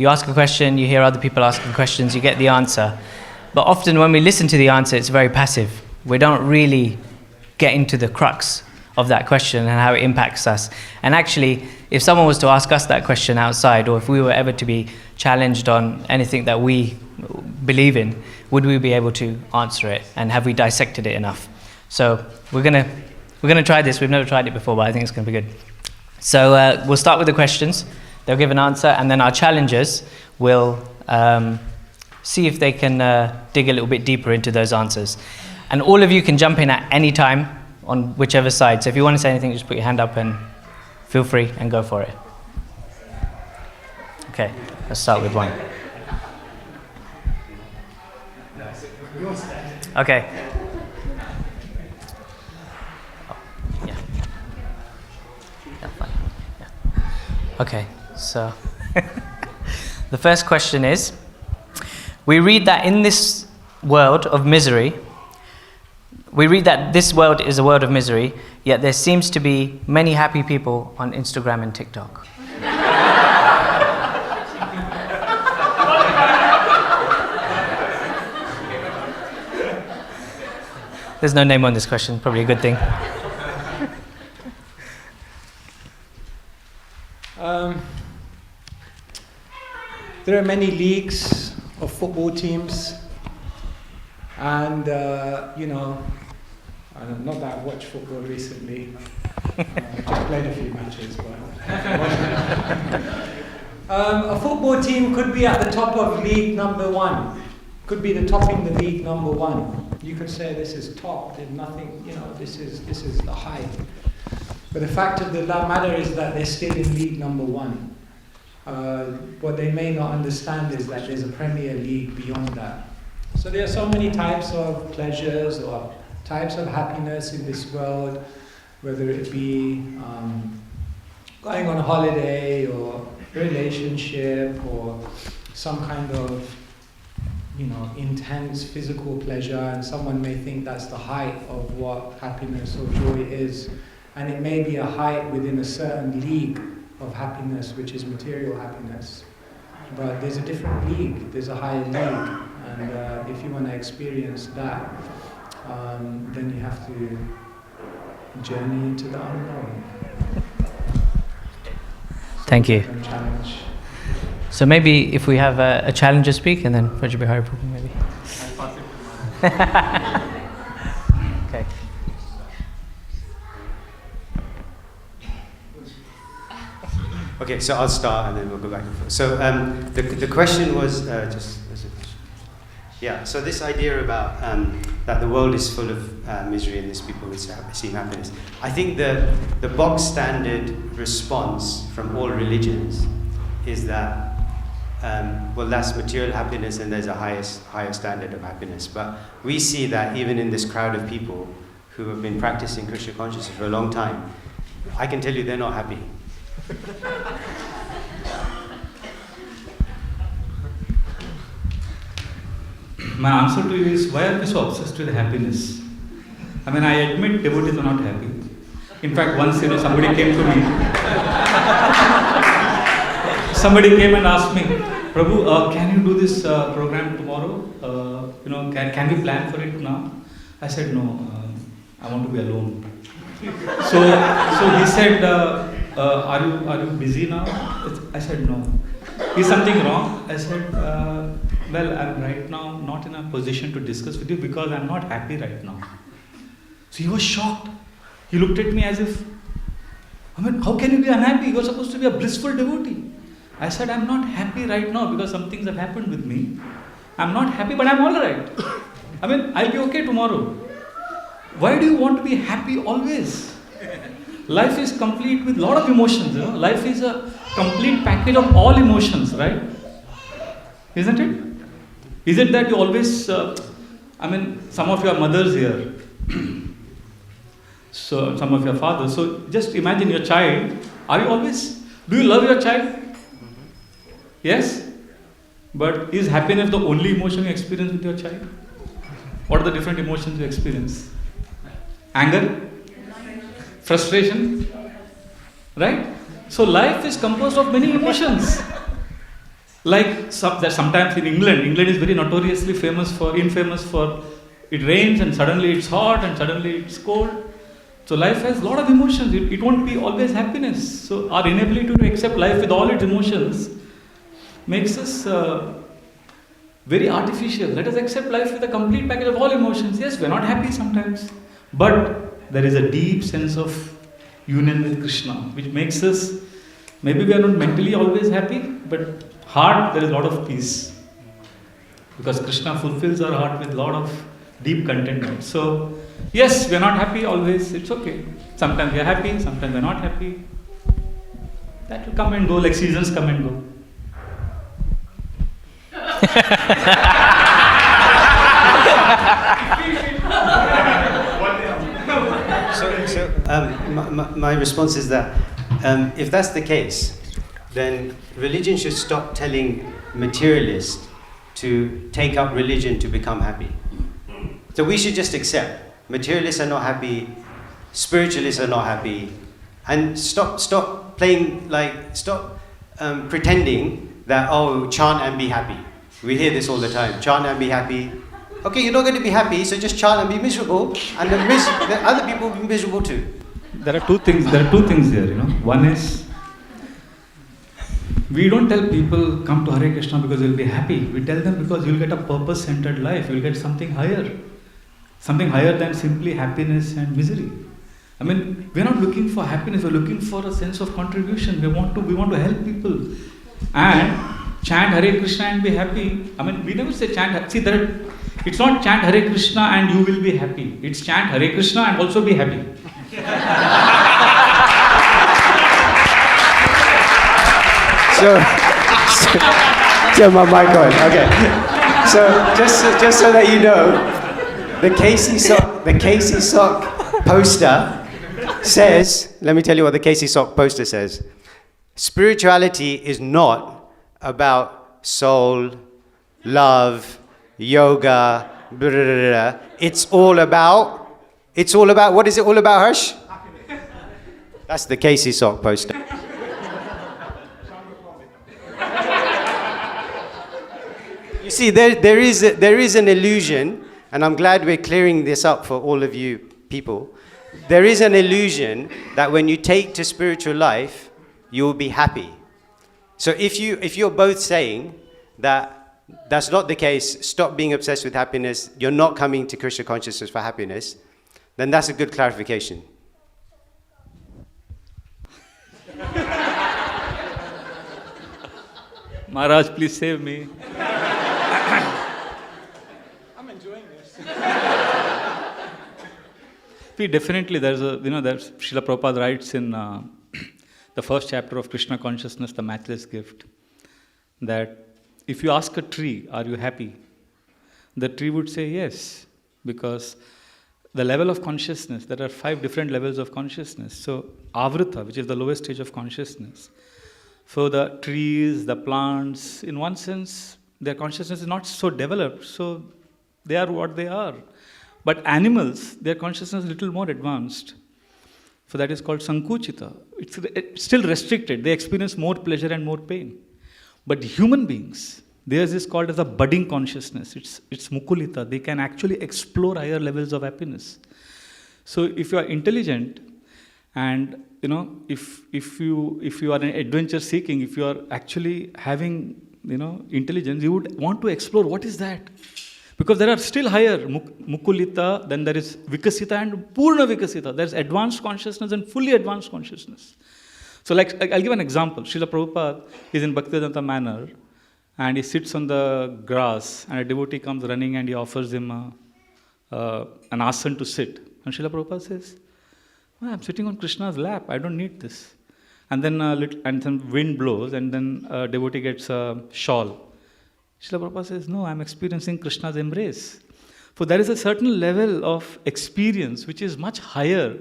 you ask a question, you hear other people asking questions, you get the answer. But often when we listen to the answer, it's very passive. We don't really get into the crux of that question and how it impacts us. And actually, if someone was to ask us that question outside, or if we were ever to be challenged on anything that we believe in, would we be able to answer it? And have we dissected it enough? So we're gonna try this. We've never tried it before, but I think it's gonna be good. So we'll start with the questions. They'll give an answer, and then our challengers will see if they can dig a little bit deeper into those answers. And all of you can jump in at any time on whichever side. So if you want to say anything, just put your hand up and feel free and go for it. Okay, let's start with one. Okay. Yeah. Yeah, fine. Yeah. Okay, so the first question is, we read that in this world of misery, we read that this world is a world of misery, yet there seems to be many happy people on Instagram and TikTok. There's no name on this question, probably a good thing. There are many leagues of football teams, and not that I've watched football recently. I've just played a few matches, but a football team could be at the top of league number 1. Could be the top in the league number 1. You could say this is top. There's nothing. This is the height. But the fact of the matter is that they're still in league number 1. What they may not understand is that there's a Premier League beyond that. So there are so many types of pleasures or types of happiness in this world, whether it be going on holiday or relationship or some kind of intense physical pleasure, and someone may think that's the height of what happiness or joy is, and it may be a height within a certain league of happiness, which is material happiness. But there's a different league, there's a higher league, and if you want to experience that, then you have to journey into the unknown. Thank you. Challenge. So maybe if we have a challenger speak, and then Vraj Bihari maybe. Okay. Okay, so I'll start and then we'll go back and forth. So the question was so this idea about that the world is full of misery and there's people who seek happiness. I think the bog standard response from all religions is that that's material happiness and there's a higher standard of happiness. But we see that even in this crowd of people who have been practicing Krishna consciousness for a long time, I can tell you they're not happy. My answer to you is, why are we so obsessed with happiness? I mean, I admit devotees are not happy. In fact, once somebody came to me. Somebody came and asked me, Prabhu, can you do this program tomorrow? Can we plan for it now? I said, no, I want to be alone. So he said, are you busy now? I said, no. Is something wrong? I said, well, I'm right now not in a position to discuss with you because I'm not happy right now. So he was shocked. He looked at me as if, how can you be unhappy? You're supposed to be a blissful devotee. I said, I'm not happy right now because some things have happened with me. I'm not happy, but I'm all right. I'll be okay tomorrow. Why do you want to be happy always? Life is complete with a lot of emotions. Life is a complete package of all emotions, right? Isn't it? Is it that you always, some of your mothers here, so some of your fathers, so just imagine your child, do you love your child? Yes? But is happiness the only emotion you experience with your child? What are the different emotions you experience? Anger? Frustration? Right? So life is composed of many emotions. Like sometimes in England is very notoriously infamous for it rains and suddenly it's hot and suddenly it's cold. So life has a lot of emotions. It won't be always happiness. So our inability to accept life with all its emotions makes us very artificial. Let us accept life with a complete package of all emotions. Yes, we're not happy sometimes, but there is a deep sense of union with Krishna, which makes us, maybe we are not mentally always happy, but heart, there is a lot of peace. Because Krishna fulfills our heart with a lot of deep contentment. So, yes, we are not happy always, it's okay. Sometimes we are happy, sometimes we are not happy. That will come and go, like seasons come and go. My response is that if that's the case, then religion should stop telling materialists to take up religion to become happy. So we should just accept materialists are not happy, spiritualists are not happy, and stop playing stop pretending that chant and be happy. We hear this all the time. Chant and be happy. Okay, you're not going to be happy, so just chant and be miserable, and the other people will be miserable too. There are two things here, One is, we don't tell people come to Hare Krishna because you'll be happy. We tell them because you'll get a purpose-centered life. You'll get something higher than simply happiness and misery. I mean, we're not looking for happiness. We're looking for a sense of contribution. We want to help people and chant Hare Krishna and be happy. I mean, we never say chant. See, it's not chant Hare Krishna and you will be happy. It's chant Hare Krishna and also be happy. So my mic on. Okay. So just so that you know, the Casey Sock poster says. Let me tell you what the Casey Sock poster says. Spirituality is not about soul, love, yoga. Blah, blah, blah, blah. It's all about. What is it all about, Harsh? That's the Casey Sock poster. You see, there is an illusion, and I'm glad we're clearing this up for all of you people. There is an illusion that when you take to spiritual life, you will be happy. So if you're both saying that that's not the case, stop being obsessed with happiness, you're not coming to Krishna consciousness for happiness, then that's a good clarification. Maharaj, please save me. I'm enjoying this. See, definitely there's Srila Prabhupada writes in the first chapter of Krishna Consciousness, the Matchless Gift, that if you ask a tree, are you happy? The tree would say yes, because the level of consciousness, there are 5 different levels of consciousness. So, Avrita, which is the lowest stage of consciousness. So the trees, the plants, in one sense, their consciousness is not so developed, so they are what they are. But animals, their consciousness is a little more advanced. So that is called Sankuchita. It's still restricted. They experience more pleasure and more pain. But human beings, theirs is called as a budding consciousness. It's Mukulita. They can actually explore higher levels of happiness. So if you are intelligent, and if you are an adventure seeking, if you are actually having intelligence, you would want to explore what is that. Because there are still higher Mukulita, then there is Vikasita and Purna Vikasita. There is advanced consciousness and fully advanced consciousness. So I'll give an example. Srila Prabhupada is in Bhaktivedanta Manor and he sits on the grass and a devotee comes running and he offers him an asana to sit. And Srila Prabhupada says, I'm sitting on Krishna's lap, I don't need this. And then some wind blows and then a devotee gets a shawl. Srila Prabhupada says, no, I'm experiencing Krishna's embrace. So there is a certain level of experience which is much higher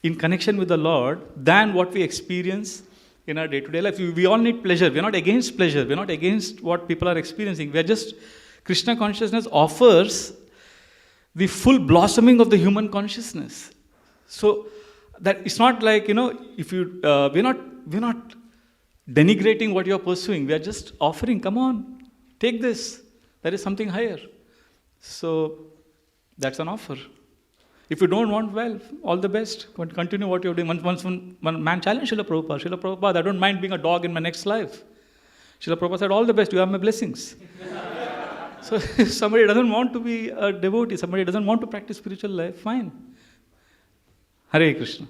in connection with the Lord than what we experience in our day-to-day life. We all need pleasure. We're not against pleasure. We're not against what people are experiencing. We're just, Krishna consciousness offers the full blossoming of the human consciousness. So that it's not like, if you, we're not denigrating what you're pursuing. We are just offering, come on, take this. There is something higher. So that's an offer. If you don't want, well, all the best. Continue what you're doing. Once one man challenged Srila Prabhupada. Srila Prabhupada, I don't mind being a dog in my next life. Srila Prabhupada said, all the best, you have my blessings. So if somebody doesn't want to be a devotee, somebody doesn't want to practice spiritual life, fine. Hare Krishna.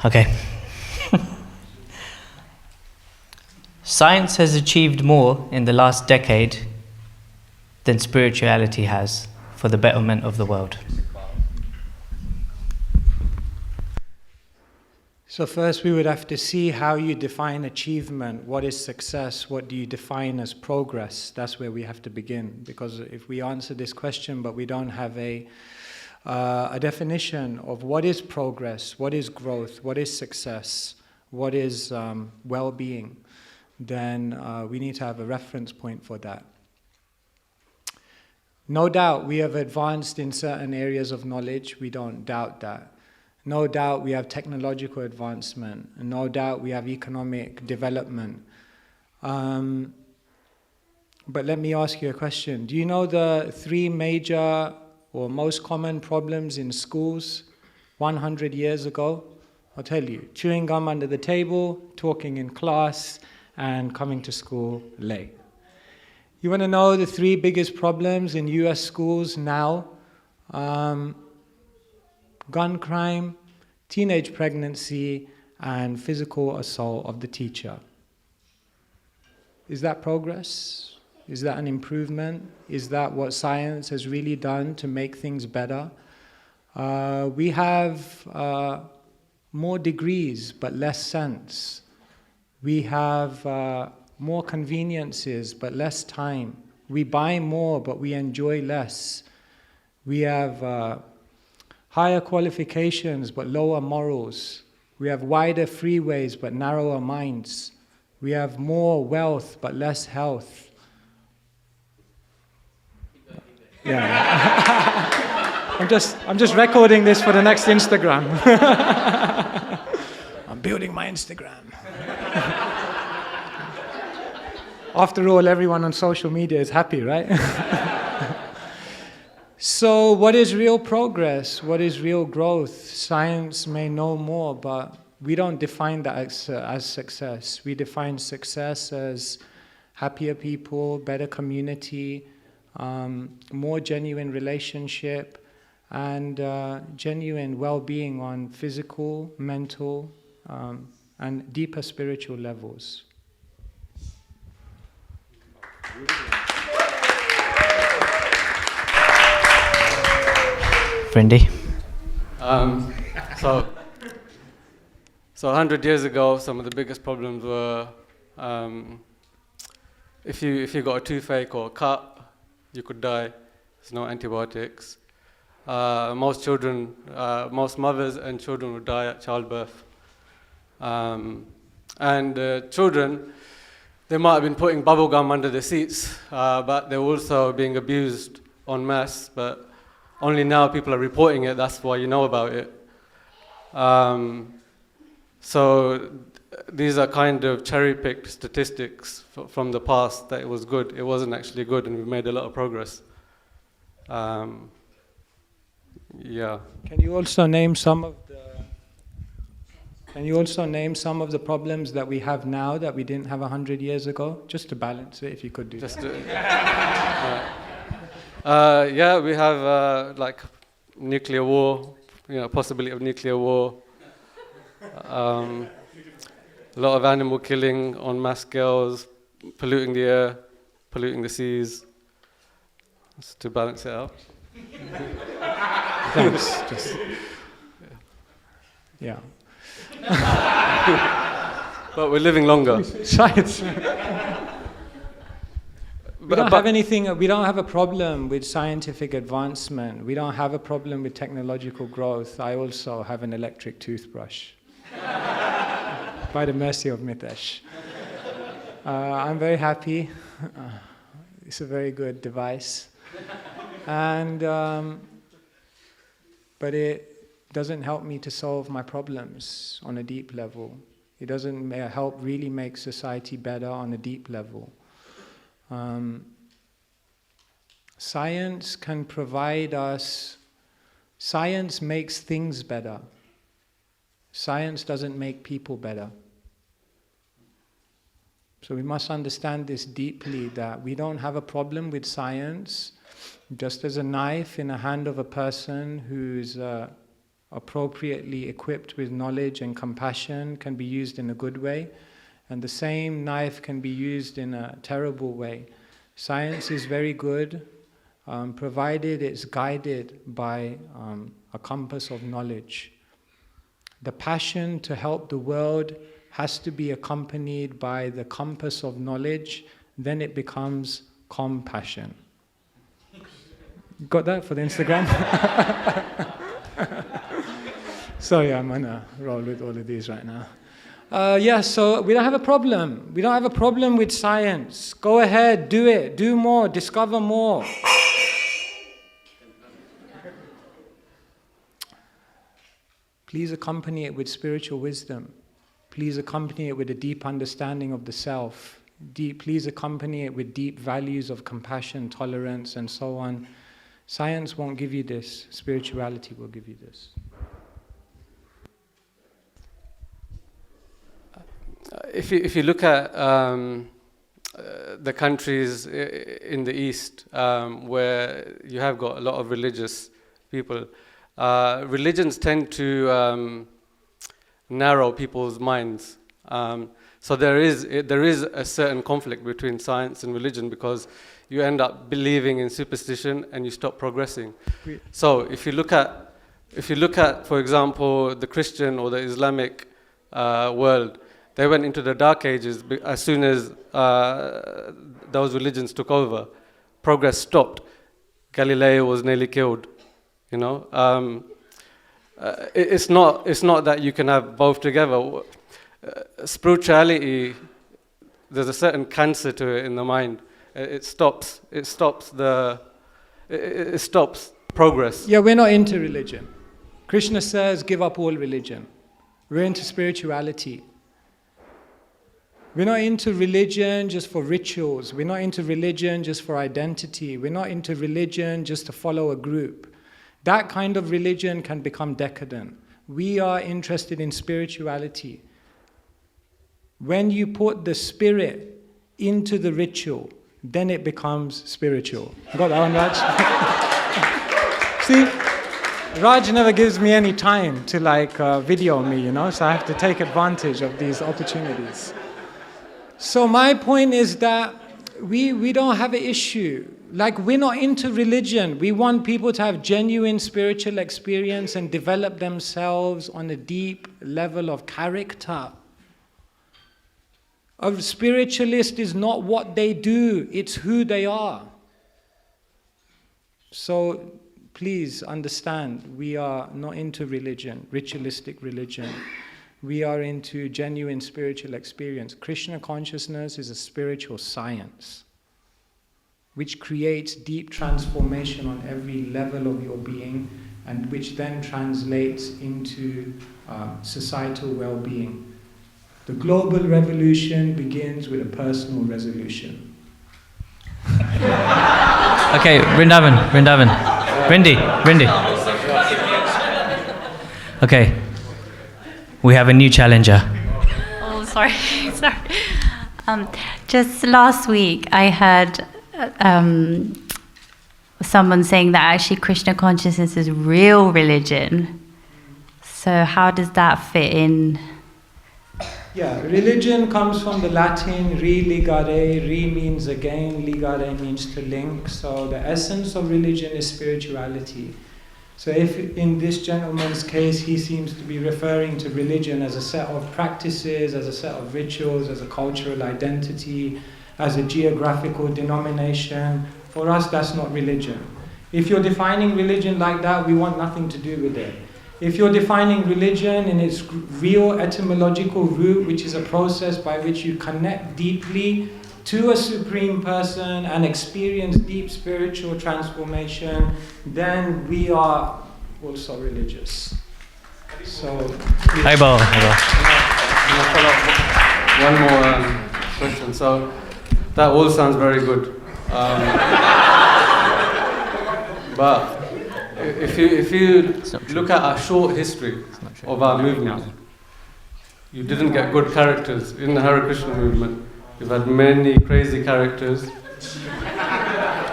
Okay. Science has achieved more in the last decade than spirituality has for the betterment of the world. So first we would have to see how you define achievement. What is success? What do you define as progress? That's where we have to begin. Because if we answer this question but we don't have a definition of what is progress, what is growth, what is success, what is well-being, then we need to have a reference point for that. No doubt we have advanced in certain areas of knowledge, we don't doubt that. No doubt we have technological advancement, and no doubt we have economic development. But let me ask you a question. Do you know the 3 major or most common problems in schools 100 years ago? I'll tell you. Chewing gum under the table, talking in class, and coming to school late. You want to know the 3 biggest problems in US schools now? Gun crime, teenage pregnancy, and physical assault of the teacher. Is that progress? Is that an improvement? Is that what science has really done to make things better? We have more degrees but less sense. We have more conveniences but less time. We buy more but we enjoy less. We have higher qualifications but lower morals. We have wider freeways but narrower minds. We have more wealth but less health. Yeah. I'm just recording this for the next Instagram. I'm building my Instagram. After all, everyone on social media is happy, right? So what is real progress? What is real growth? Science may know more, but we don't define that as success. We define success as happier people, better community, more genuine relationship, and genuine well-being on physical, mental, and deeper spiritual levels. Vrindy? So 100 years ago, some of the biggest problems were if you got a toothache or a cut, you could die. There's no antibiotics. Most mothers and children would die at childbirth. And children, they might have been putting bubble gum under the seats, but they were also being abused en masse. But only now people are reporting it. That's why you know about it. So these are kind of cherry-picked statistics from the past that it was good. It wasn't actually good, and we've made a lot of progress. Yeah. Can you also name some of the problems that we have now that we didn't have 100 years ago? Just to balance it, if you could do that. Yeah, we have like nuclear war, possibility of nuclear war. A lot of animal killing on mass scales, polluting the air, polluting the seas. Just to balance it out. Thanks. Yeah. But we're living longer. Science. We don't have anything. We don't have a problem with scientific advancement. We don't have a problem with technological growth. I also have an electric toothbrush. By the mercy of Mitesh. I'm very happy. It's a very good device. And but it doesn't help me to solve my problems on a deep level. It doesn't help really make society better on a deep level. Science can provide us, science makes things better. Science doesn't make people better. So we must understand this deeply, that we don't have a problem with science. Just as a knife in the hand of a person who's appropriately equipped with knowledge and compassion can be used in a good way, and the same knife can be used in a terrible way. Science is very good, provided it's guided by a compass of knowledge. The passion to help the world has to be accompanied by the compass of knowledge, then it becomes compassion. Got that for the Instagram? Sorry, I'm on a roll with all of these right now. So we don't have a problem. We don't have a problem with science. Go ahead, do it, do more, discover more. Please accompany it with spiritual wisdom. Please accompany it with a deep understanding of the self. Please accompany it with deep values of compassion, tolerance, and so on. Science won't give you this. Spirituality will give you this. If you look at the countries in the East where you have got a lot of religious people, religions tend to narrow people's minds. So there is a certain conflict between science and religion, because you end up believing in superstition and you stop progressing. So if you look at, for example, the Christian or the Islamic world, they went into the Dark Ages as soon as those religions took over. Progress stopped. Galileo was nearly killed. You know, it's not that you can have both together. Spirituality, there's a certain cancer to it in the mind. It stops progress. Yeah, we're not into religion. Krishna says, give up all religion. We're into spirituality. We're not into religion just for rituals. We're not into religion just for identity. We're not into religion just to follow a group. That kind of religion can become decadent. We are interested in spirituality. When you put the spirit into the ritual, then it becomes spiritual. Got that one, Raj? See, Raj never gives me any time to video me, so I have to take advantage of these opportunities. So my point is that we don't have an issue. We're not into religion. We want people to have genuine spiritual experience and develop themselves on a deep level of character. A spiritualist is not what they do, it's who they are. So please understand, we are not into religion, ritualistic religion. We are into genuine spiritual experience. Krishna consciousness is a spiritual science which creates deep transformation on every level of your being, and which then translates into societal well-being. The global revolution begins with a personal resolution. Okay, Vrindavan. Vrindi. Okay, we have a new challenger. Oh, sorry. Just last week, I heard someone saying that actually Krishna consciousness is real religion. So how does that fit in? Yeah, religion comes from the Latin re ligare. Re means again, ligare means to link. So the essence of religion is spirituality. So if in this gentleman's case he seems to be referring to religion as a set of practices, as a set of rituals, as a cultural identity, as a geographical denomination, for us that's not religion. If you're defining religion like that, we want nothing to do with it. If you're defining religion in its real etymological root, which is a process by which you connect deeply to a supreme person and experience deep spiritual transformation, then we are also religious. So, Hi, Bo. Hi, Bo. Can I follow up one more question? So that all sounds very good, but if you look at a short history of our movement, you didn't get good characters in the Hare Krishna movement. You've had many crazy characters,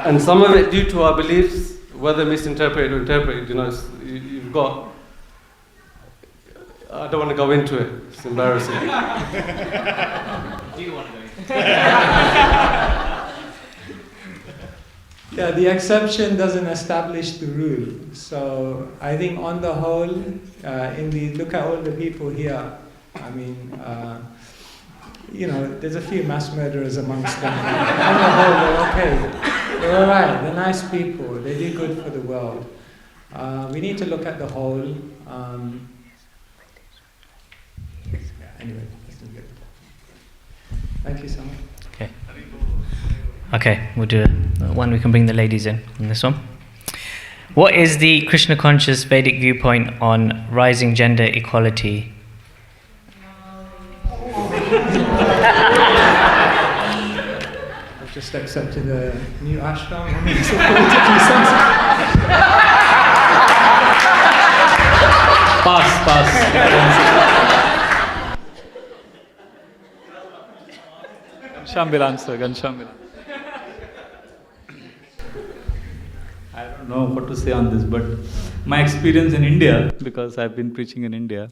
and some of it due to our beliefs, whether misinterpreted or interpreted. You've got. I don't want to go into it. It's embarrassing. Do you want to go into it? yeah, the exception doesn't establish the rule. So I think on the whole, look at all the people here. I mean, there's a few mass murderers amongst them. On the whole, they're okay. They're all right. They're nice people. They do good for the world. We need to look at the whole. Anyway, that's good. Thank you so much. Okay, we'll do one. We can bring the ladies in on this one. What is the Krishna conscious Vedic viewpoint on rising gender equality? I've just accepted a new ashram. Pass. Gansham will answer. I don't know what to say on this, but my experience in India, because I've been preaching in India,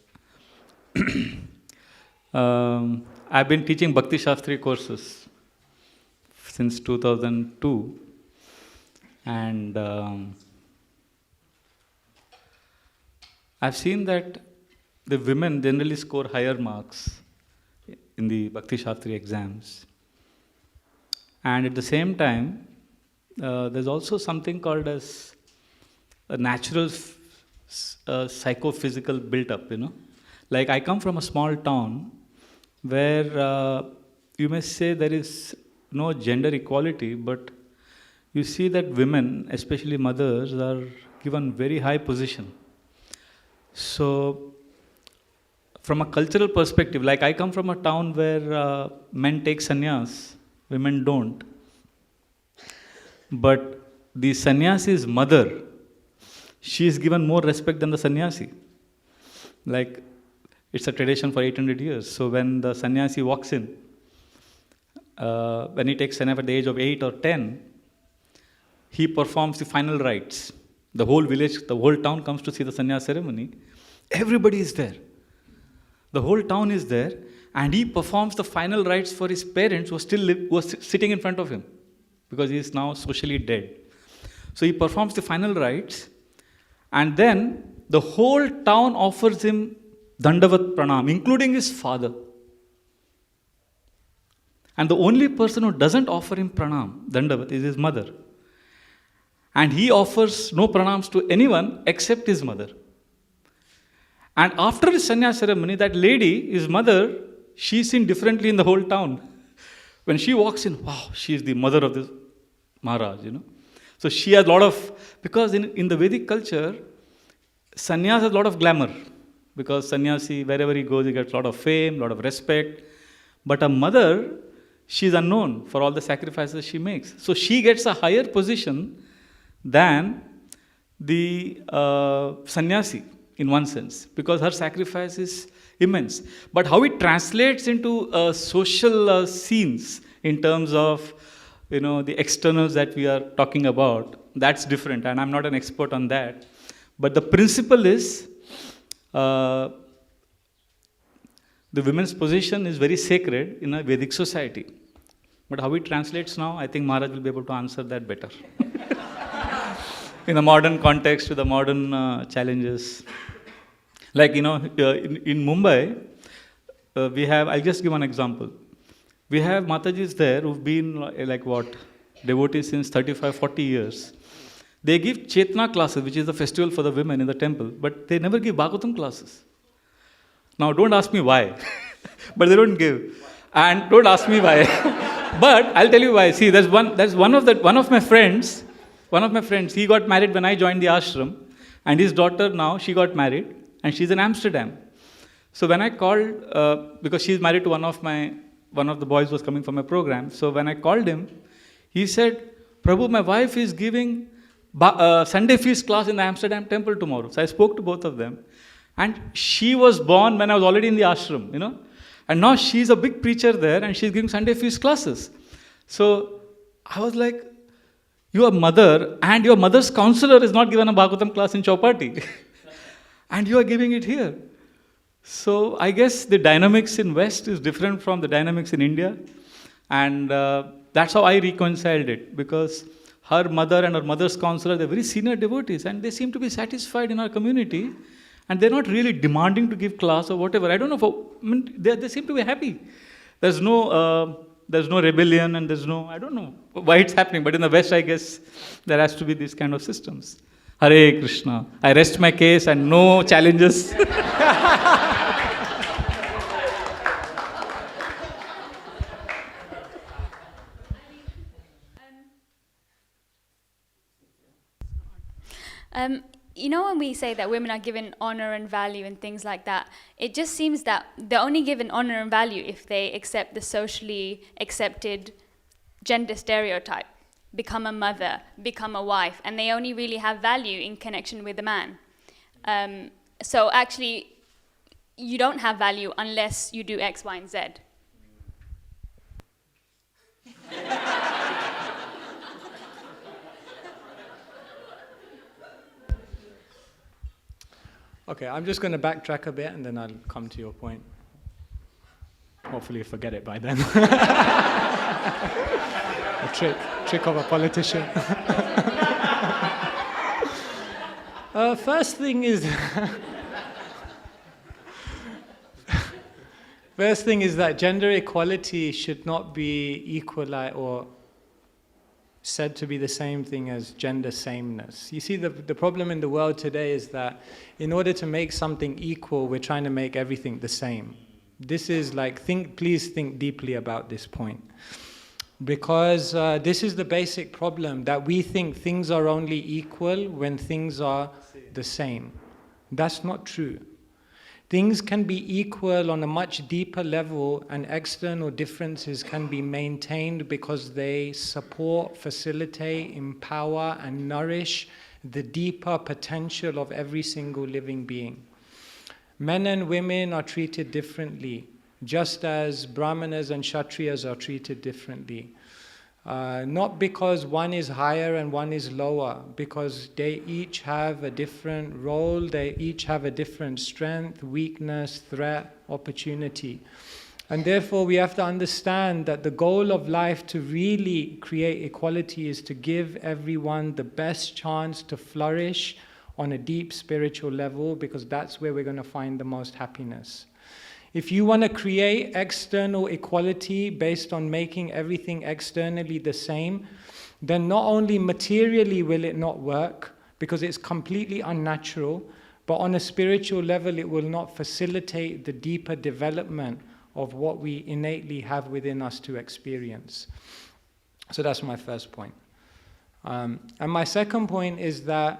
I've been teaching Bhakti Shastri courses since 2002, and I've seen that the women generally score higher marks in the Bhakti Shastri exams. And at the same time, there's also something called as a natural psychophysical build-up, Like I come from a small town where you may say there is no gender equality, but you see that women, especially mothers, are given very high position. So, from a cultural perspective, like I come from a town where men take sannyas, women don't. But the sannyasi's mother, she is given more respect than the sannyasi. Like, it's a tradition for 800 years. So when the sannyasi walks in, when he takes sannyas at the age of 8 or 10, he performs the final rites. The whole village, the whole town comes to see the sannyas ceremony. Everybody is there. The whole town is there, and he performs the final rites for his parents who are sitting in front of him, because he is now socially dead. So he performs the final rites, and then the whole town offers him Dandavat Pranam, including his father. And the only person who doesn't offer him Pranam, Dandavat, is his mother. And he offers no pranams to anyone except his mother. And after his sannyas ceremony, that lady, his mother, she's seen differently in the whole town. When she walks in, wow, she is the mother of this Maharaj, So she has a lot of, because in the Vedic culture, sannyas has a lot of glamour. Because sannyasi, wherever he goes, he gets a lot of fame, a lot of respect. But a mother, she's unknown for all the sacrifices she makes. So she gets a higher position than the sannyasi, in one sense, because her sacrifice is immense. But how it translates into social scenes in terms of, the externals that we are talking about, that's different, and I'm not an expert on that. But the principle is, the women's position is very sacred in a Vedic society. But how it translates now, I think Maharaj will be able to answer that better. In the modern context, with the modern challenges. Like, in Mumbai, we have, I'll just give one example. We have Matajis there who've been devotees since 35, 40 years. They give Chetna classes, which is the festival for the women in the temple, but they never give Bhagavatam classes. Now, don't ask me why, but they don't give. And don't ask me why. But I'll tell you why. See, one of my friends, he got married when I joined the ashram, And his daughter now, she got married, and she's in Amsterdam. So when I called, because she's married to one of the boys was coming from my program. So when I called him, he said, Prabhu, my wife is giving Sunday feast class in the Amsterdam temple tomorrow. So I spoke to both of them. And she was born when I was already in the ashram, And now she's a big preacher there, and she's giving Sunday feast classes. So I was like, your mother and your mother's counselor is not given a Bhagavatam class in Chowpatty. And you are giving it here. So I guess the dynamics in West is different from the dynamics in India. And that's how I reconciled it. Because her mother and her mother's counselor, they're very senior devotees. And they seem to be satisfied in our community. And they're not really demanding to give class or whatever. I don't know, they seem to be happy. There's no rebellion, and I don't know why it's happening, but in the West, I guess, there has to be these kind of systems. Hare Krishna. I rest my case and no challenges. When we say that women are given honor and value and things like that, it just seems that they're only given honor and value if they accept the socially accepted gender stereotype, become a mother, become a wife, and they only really have value in connection with a man. So actually, you don't have value unless you do X, Y, and Z. Okay, I'm just going to backtrack a bit and then I'll come to your point. Hopefully you forget it by then. A trick of a politician. First thing is that gender equality should not be equal or said to be the same thing as gender sameness. You see, the problem in the world today is that in order to make something equal, we're trying to make everything the same. This is like, please think deeply about this point. Because this is the basic problem, that we think things are only equal when things are the same. That's not true. Things can be equal on a much deeper level, and external differences can be maintained because they support, facilitate, empower, and nourish the deeper potential of every single living being. Men and women are treated differently, just as Brahmanas and Kshatriyas are treated differently. Not because one is higher and one is lower, because they each have a different role, they each have a different strength, weakness, threat, opportunity. And therefore we have to understand that the goal of life to really create equality is to give everyone the best chance to flourish on a deep spiritual level, because that's where we're going to find the most happiness. If you want to create external equality based on making everything externally the same, then not only materially will it not work, because it's completely unnatural, but on a spiritual level it will not facilitate the deeper development of what we innately have within us to experience. So that's my first point. And my second point is that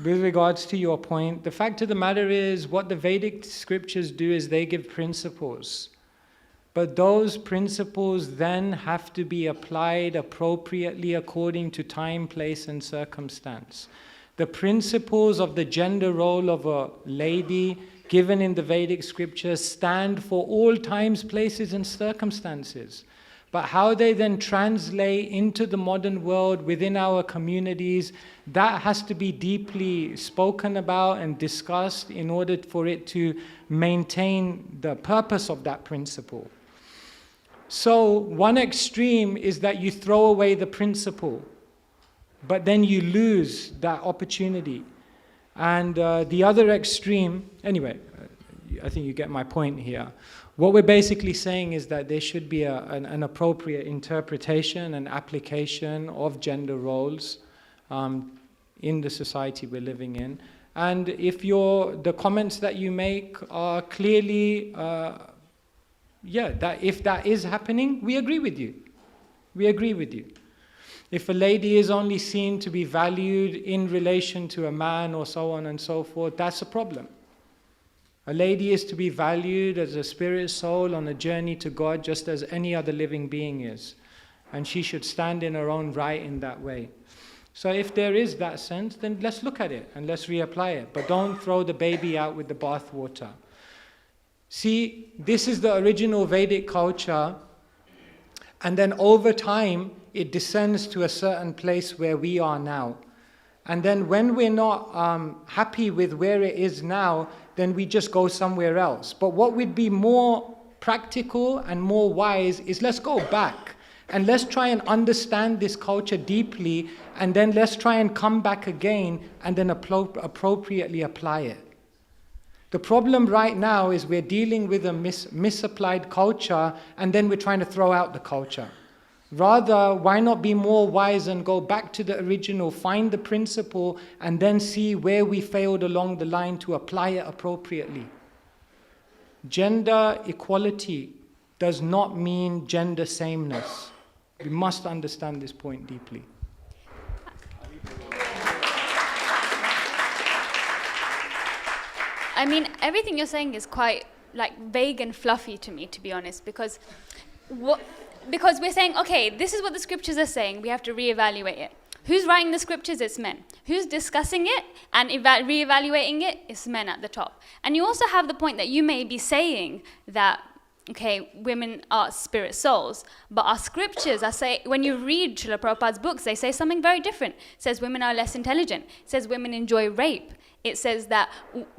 with regards to your point, the fact of the matter is what the Vedic scriptures do is they give principles. But those principles then have to be applied appropriately according to time, place, and circumstance. The principles of the gender role of a lady given in the Vedic scriptures stand for all times, places, and circumstances. But how they then translate into the modern world within our communities, that has to be deeply spoken about and discussed in order for it to maintain the purpose of that principle. So one extreme is that you throw away the principle, but then you lose that opportunity. And the other extreme, anyway, I think you get my point here. What we're basically saying is that there should be an appropriate interpretation and application of gender roles in the society we're living in. And if the comments that you make are clearly, that if that is happening, we agree with you. We agree with you. If a lady is only seen to be valued in relation to a man or so on and so forth, that's a problem. A lady is to be valued as a spirit soul on a journey to God just as any other living being is. And she should stand in her own right in that way. So if there is that sense, then let's look at it and let's reapply it. But don't throw the baby out with the bathwater. See, this is the original Vedic culture. And then over time, it descends to a certain place where we are now. And then when we're not happy with where it is now, then we just go somewhere else. But what would be more practical and more wise is let's go back and let's try and understand this culture deeply, and then let's try and come back again and then appropriately apply it. The problem right now is we're dealing with a misapplied culture, and then we're trying to throw out the culture. Rather, why not be more wise and go back to the original, find the principle, and then see where we failed along the line to apply it appropriately. Gender equality does not mean gender sameness. We must understand this point deeply. I mean, everything you're saying is quite vague and fluffy to me, to be honest, because we're saying, okay, this is what the scriptures are saying, we have to reevaluate it. Who's writing the scriptures? It's men. Who's discussing it and reevaluating it? It's men at the top. And you also have the point that you may be saying that, okay, women are spirit souls, but our scriptures are when you read Srila Prabhupada's books, they say something very different. It says women are less intelligent. It says women enjoy rape. It says that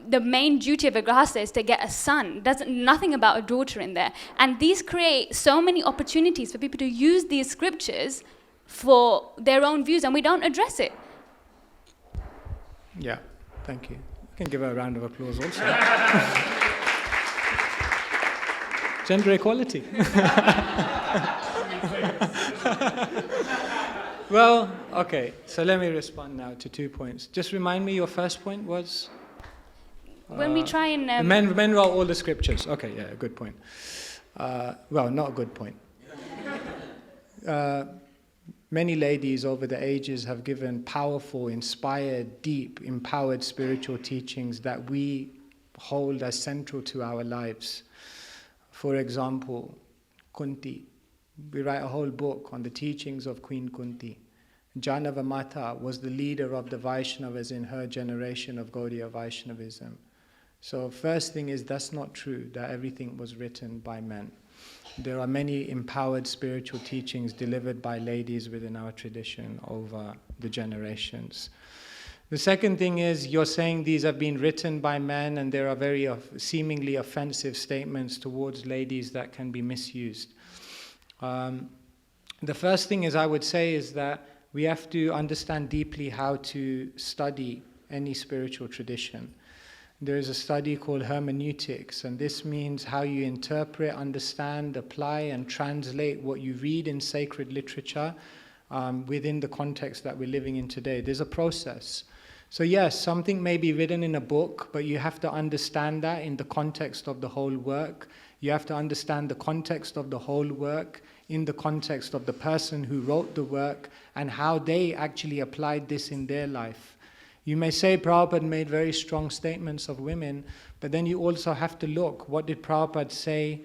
the main duty of a grahasta is to get a son. Nothing about a daughter in there. And these create so many opportunities for people to use these scriptures for their own views, and we don't address it. Yeah, thank you. You can give her a round of applause also. Gender equality. Well, okay, so let me respond now to 2 points. Just remind me, your first point was? When we try and... men wrote all the scriptures. Okay, yeah, good point. Well, not a good point. Many ladies over the ages have given powerful, inspired, deep, empowered spiritual teachings that we hold as central to our lives. For example, Kunti. We write a whole book on the teachings of Queen Kunti. Janava Mata was the leader of the Vaishnavas in her generation of Gaudiya Vaishnavism. So first thing is, that's not true, that everything was written by men. There are many empowered spiritual teachings delivered by ladies within our tradition over the generations. The second thing is, you're saying these have been written by men, and there are very seemingly offensive statements towards ladies that can be misused. The first thing is, I would say, is that we have to understand deeply how to study any spiritual tradition. There is a study called hermeneutics, and this means how you interpret, understand, apply, and translate what you read in sacred literature within the context that we're living in today. There's a process. So yes, something may be written in a book, but you have to understand that in the context of the whole work. You have to understand the context of the whole work in the context of the person who wrote the work and how they actually applied this in their life. You may say Prabhupada made very strong statements of women, but then you also have to look, what did Prabhupada say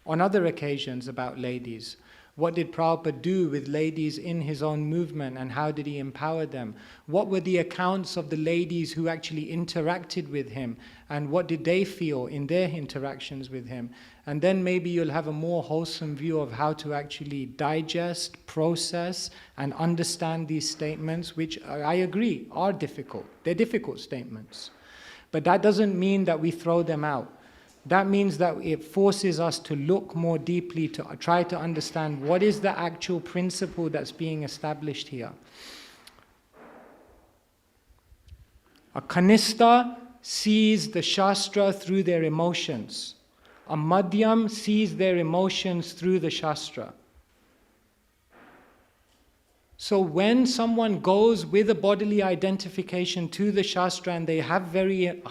on other occasions about ladies? What did Prabhupada do with ladies in his own movement, and how did he empower them? What were the accounts of the ladies who actually interacted with him, and what did they feel in their interactions with him? And then maybe you'll have a more wholesome view of how to actually digest, process, and understand these statements, which I agree are difficult. They're difficult statements. But that doesn't mean that we throw them out. That means that it forces us to look more deeply, to try to understand what is the actual principle that's being established here. A Kanistha sees the Shastra through their emotions. A Madhyam sees their emotions through the Shastra. So when someone goes with a bodily identification to the Shastra and they have very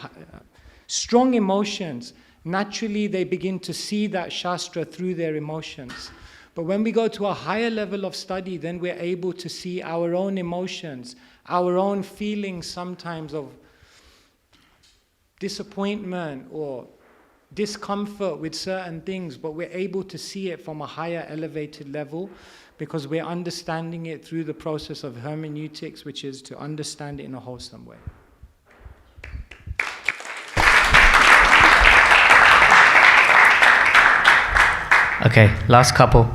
strong emotions, naturally they begin to see that Shastra through their emotions. But when we go to a higher level of study, then we're able to see our own emotions, our own feelings sometimes of disappointment or discomfort with certain things, but we're able to see it from a higher elevated level because we're understanding it through the process of hermeneutics, which is to understand it in a wholesome way. Okay, last couple.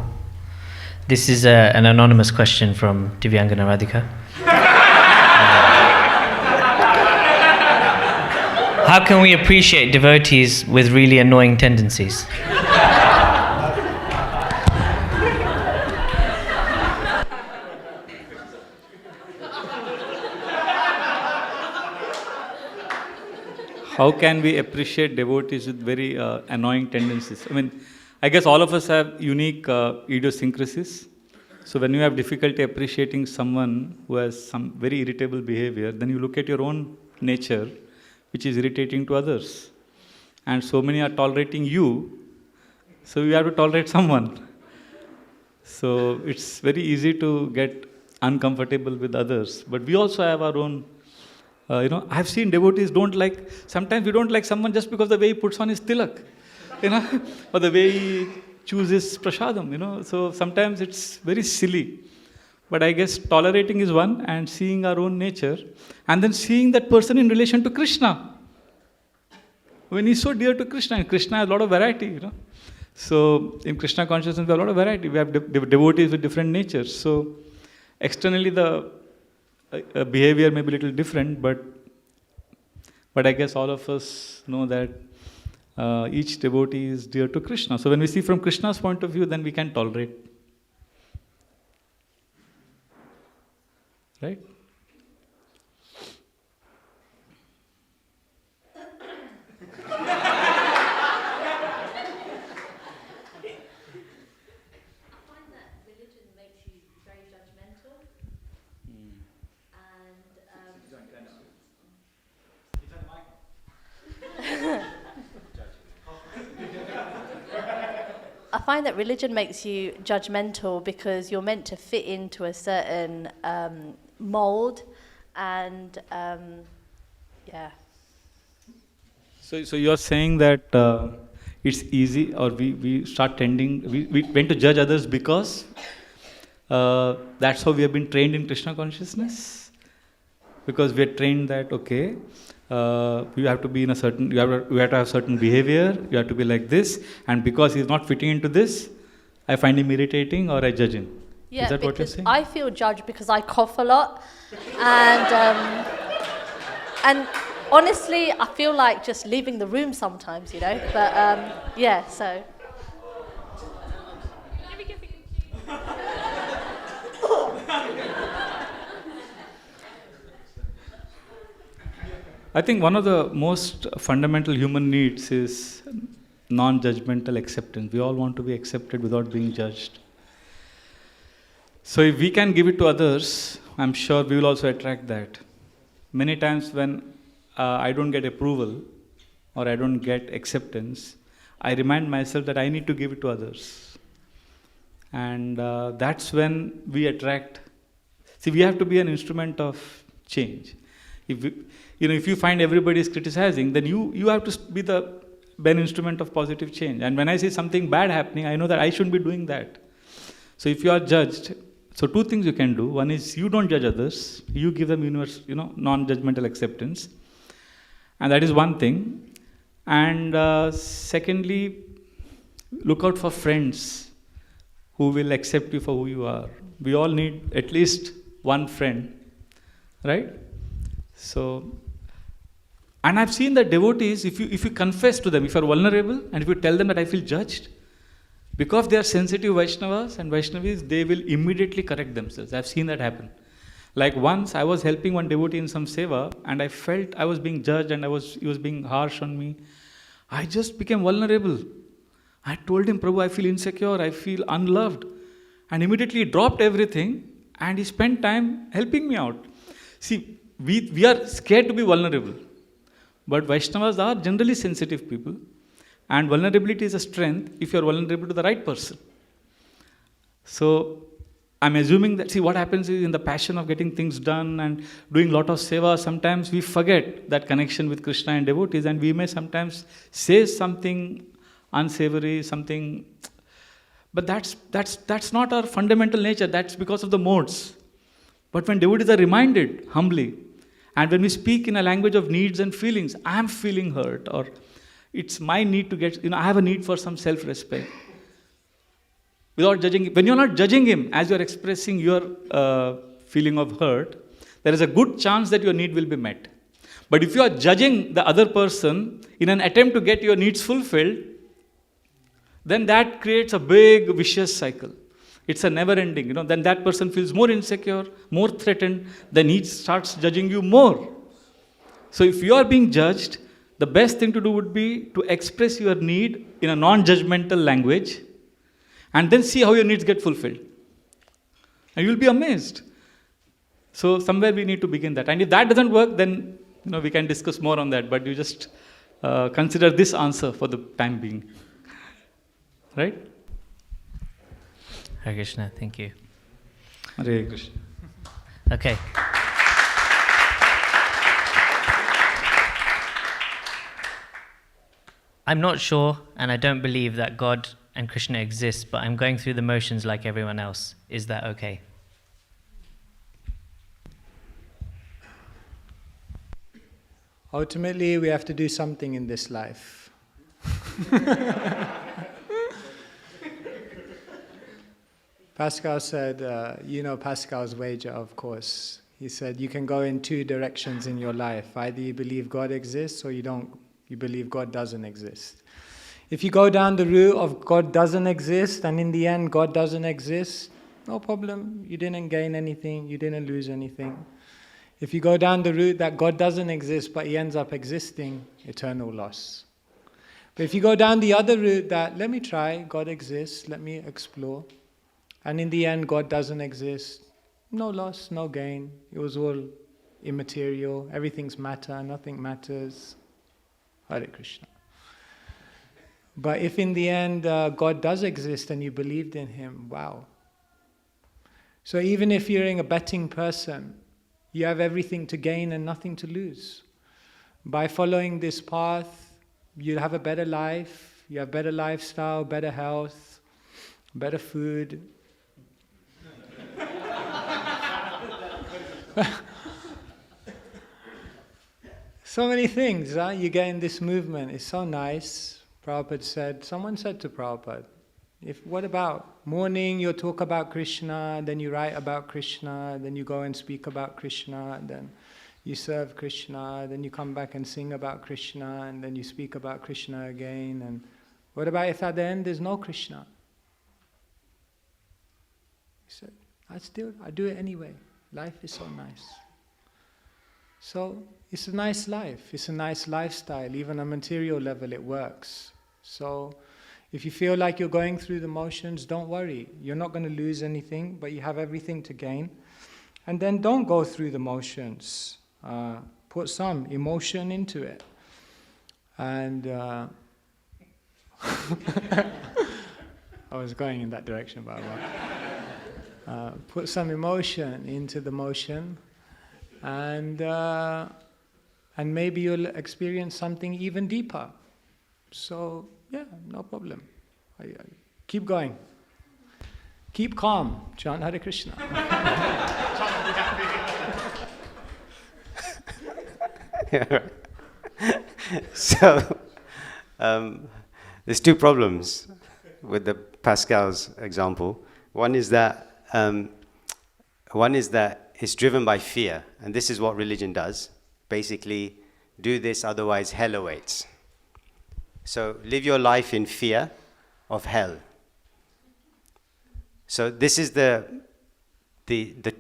This is an anonymous question from Divyangana Radhika. How can we appreciate devotees with really annoying tendencies? How can we appreciate devotees with very annoying tendencies? I mean, I guess all of us have unique idiosyncrasies. So when you have difficulty appreciating someone who has some very irritable behavior, then you look at your own nature, which is irritating to others. And so many are tolerating you, so you have to tolerate someone. So it's very easy to get uncomfortable with others. But we also have our own, I've seen devotees sometimes we don't like someone just because the way he puts on his tilak, or the way he chooses prasadam, So sometimes it's very silly. But I guess tolerating is one, and seeing our own nature, and then seeing that person in relation to Krishna. When he's so dear to Krishna, and Krishna has a lot of variety, So in Krishna consciousness, we have a lot of variety. We have devotees with different natures. So externally, the behavior may be a little different, but I guess all of us know that each devotee is dear to Krishna. So when we see from Krishna's point of view, then we can tolerate. Right? I find that religion makes you judgmental because you're meant to fit into a certain mold, and yeah. So you're saying that it's easy, or we start we tend to judge others because that's how we have been trained in Krishna consciousness? Because we are trained that, okay, you have to be in a certain, you have to have certain behavior, you have to be like this, and because he's not fitting into this, I find him irritating or I judge him. Yeah, is that what you're saying? I feel judged because I cough a lot, and honestly, I feel like just leaving the room sometimes, But yeah, so. I think one of the most fundamental human needs is non-judgmental acceptance. We all want to be accepted without being judged. So if we can give it to others, I'm sure we will also attract that. Many times when I don't get approval or I don't get acceptance, I remind myself that I need to give it to others. And that's when we attract. See, we have to be an instrument of change. If you find everybody is criticizing, then you have to be the instrument of positive change. And when I see something bad happening, I know that I shouldn't be doing that. So if you are judged, so two things you can do. One is you don't judge others. You give them non-judgmental acceptance. And that is one thing. And secondly, look out for friends who will accept you for who you are. We all need at least one friend, right? So, and I've seen that devotees, if you confess to them, if you're vulnerable, and if you tell them that I feel judged, because they are sensitive Vaishnavas and Vaishnavis, they will immediately correct themselves. I've seen that happen. Like once I was helping one devotee in some seva, and I felt I was being judged and he was being harsh on me. I just became vulnerable. I told him, Prabhu, I feel insecure, I feel unloved. And immediately he dropped everything and he spent time helping me out. See, we are scared to be vulnerable. But Vaishnavas are generally sensitive people. And vulnerability is a strength if you are vulnerable to the right person. So I'm assuming that, see, what happens is in the passion of getting things done and doing lot of seva, sometimes we forget that connection with Krishna and devotees, and we may sometimes say something unsavory, something, but that's not our fundamental nature. That's because of the modes. But when devotees are reminded humbly, and when we speak in a language of needs and feelings, I am feeling hurt, or it's my need to get, I have a need for some self-respect. Without judging, when you're not judging him as you're expressing your feeling of hurt, there is a good chance that your need will be met. But if you are judging the other person in an attempt to get your needs fulfilled, then that creates a big vicious cycle. It's a never ending, then that person feels more insecure, more threatened, then he starts judging you more. So if you are being judged, the best thing to do would be to express your need in a non-judgmental language, and then see how your needs get fulfilled. And you'll be amazed. So somewhere we need to begin that. And if that doesn't work, then we can discuss more on that. But you just consider this answer for the time being. Right? Hare Krishna, thank you. Hare Krishna. Okay. I'm not sure, and I don't believe that God and Krishna exist, but I'm going through the motions like everyone else. Is that okay? Ultimately, we have to do something in this life. Pascal said, Pascal's wager, of course. He said, you can go in two directions in your life. Either you believe God exists or you believe God doesn't exist. If you go down the route of God doesn't exist, and in the end God doesn't exist, no problem. You didn't gain anything, you didn't lose anything. If you go down the route that God doesn't exist, but He ends up existing, eternal loss. But if you go down the other route that, let me try, God exists, let me explore, and in the end God doesn't exist, no loss, no gain. It was all immaterial, everything's matter, nothing matters. Hare Krishna. But if in the end God does exist and you believed in Him, wow. So even if you're a betting person, you have everything to gain and nothing to lose. By following this path, you'll have a better life, you have better lifestyle, better health, better food. So many things you get in this movement. It's so nice. Prabhupada said, someone said to Prabhupada, what about morning you'll talk about Krishna, then you write about Krishna, then you go and speak about Krishna, then you serve Krishna, then you come back and sing about Krishna, and then you speak about Krishna again, and what about if at the end there's no Krishna? He said, I do it anyway. Life is so nice. So it's a nice life, it's a nice lifestyle, even on a material level it works. So if you feel like you're going through the motions, don't worry. You're not going to lose anything, but you have everything to gain. And then don't go through the motions. Put some emotion into it. And I was going in that direction, by the way. Put some emotion into the motion, and maybe you'll experience something even deeper. So, yeah, no problem. Keep going. Keep calm. Chant Hare Krishna. So, there's two problems with the Pascal's example. One is that it's driven by fear, and this is what religion does. Basically, do this, otherwise hell awaits. So live your life in fear of hell. So this is the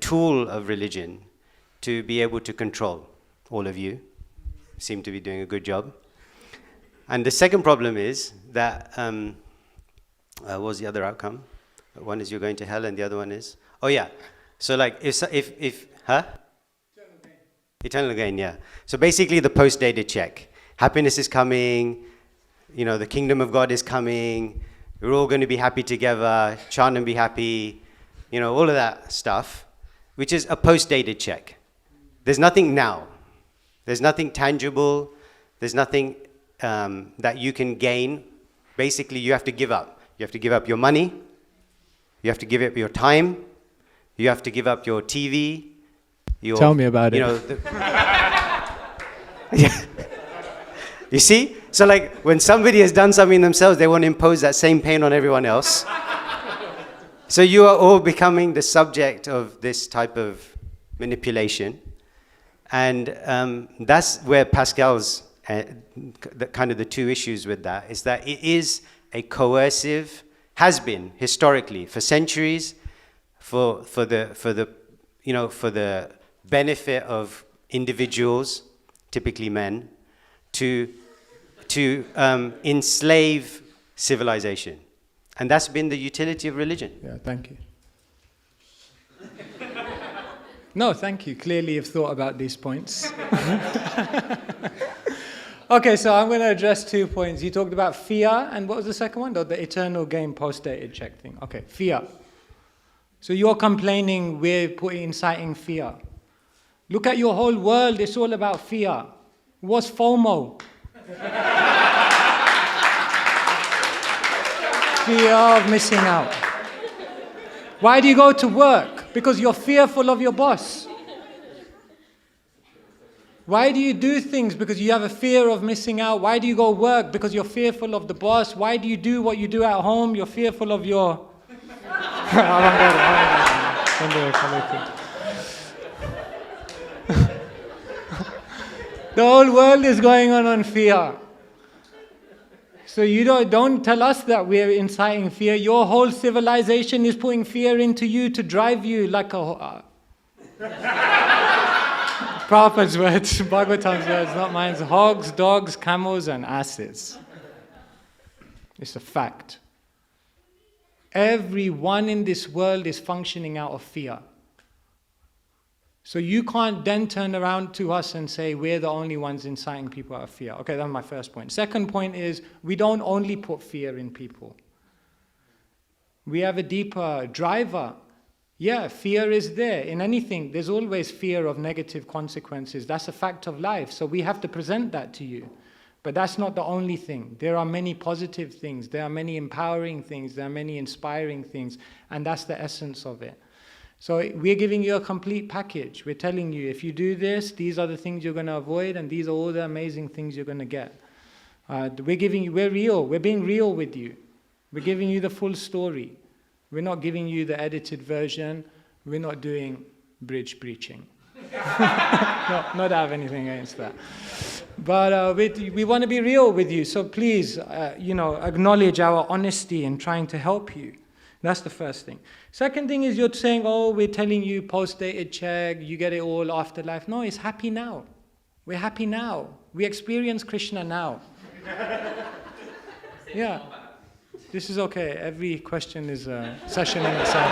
tool of religion to be able to control all of you. Seem to be doing a good job. And the second problem is that, what was the other outcome? One is you're going to hell and the other one is, so like if Eternal gain, yeah. So basically the post-dated check. Happiness is coming, the kingdom of God is coming, we're all going to be happy together, chant and be happy, you know, all of that stuff, which is a post-dated check. There's nothing now. There's nothing tangible. There's nothing that you can gain. Basically, you have to give up. You have to give up your money. You have to give up your time. You have to give up your TV. Tell me about it. Yeah. You see? So like when somebody has done something themselves, they want to impose that same pain on everyone else. So you are all becoming the subject of this type of manipulation. And that's where Pascal's, kind of the two issues with that, is that it is a coercive, has been historically for centuries, for the benefit of individuals, typically men, to enslave civilization. And that's been the utility of religion. Yeah, thank you. No, thank you. Clearly you've thought about these points. Okay, so I'm going to address 2 points. You talked about fear, and what was the second one? The eternal game post-dated check thing. Okay, fear. So you're complaining we're inciting fear. Look at your whole world, it's all about fear. What's FOMO? Fear of missing out. Why do you go to work? Because you're fearful of your boss. Why do you do things? Because you have a fear of missing out. Why do you go work? Because you're fearful of the boss. Why do you do what you do at home? You're fearful of your... The whole world is going on fear. So you don't tell us that we're inciting fear. Your whole civilization is putting fear into you to drive you like a... Prabhupada's words, Bhagavatam's words, not mine. Hogs, dogs, camels, and asses. It's a fact. Everyone in this world is functioning out of fear. So you can't then turn around to us and say we're the only ones inciting people out of fear. Okay, that's my first point. Second point is we don't only put fear in people. We have a deeper driver. Yeah, fear is there. In anything, there's always fear of negative consequences. That's a fact of life. So we have to present that to you. But that's not the only thing. There are many positive things. There are many empowering things. There are many inspiring things. And that's the essence of it. So we're giving you a complete package. We're telling you, if you do this, these are the things you're going to avoid, and these are all the amazing things you're going to get. We're real. We're being real with you. We're giving you the full story. We're not giving you the edited version. We're not doing bridge preaching. Not that I have anything against that. But we want to be real with you. So please, acknowledge our honesty in trying to help you. That's the first thing. Second thing is you're saying, oh, we're telling you post-dated check, you get it all afterlife. No, it's happy now. We're happy now. We experience Krishna now. Yeah. This is okay. Every question is a session in itself.